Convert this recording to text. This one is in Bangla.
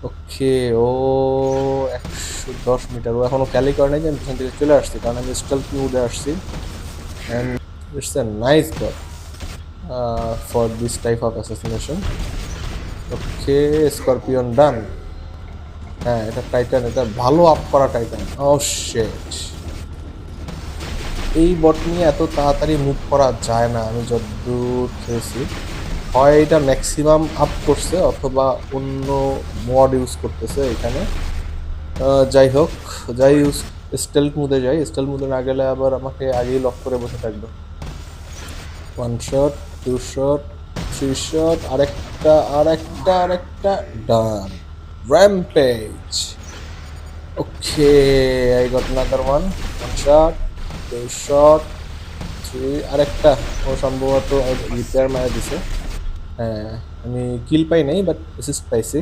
ওকে, ও 110 মিটার, ও এখনো ক্যালি করে নাই যে আমি পিছন থেকে চলে আসছি, কারণ আমি স্টেলথ মোডে আসছি। And it's a nice god for this type of assassination. Okay, scorpion done. হ্যাঁ, এটা টাইটান, এটা ভালো আপ করা টাইটান। ও শিট, এই বট নিয়ে এত তাড়াতাড়ি মুভ করা যায় না আমি যতদূর খেয়েছি। হয় এটা ম্যাক্সিমাম আপ করছে অথবা অন্য মড ইউজ করতেছে এখানে। যাই হোক, যাই ইউজ, স্টেলথ মুডে যাই। স্টেলথ মুডে না গেলে আবার আমাকে আগেই লক করে বসে থাকবে। 1 শট, 2 শট, 3 শট, আরেকটা আরেকটা আরেকটা, done. Rampage. Okay, I got another one. 1 shot, 2 shot, 3, আরেকটা। ও সম্ভবত রিপেয়ার মারা দিছে। হ্যাঁ, আমি কিল পাই নাই বাট অ্যাসিস্ট পাইছি।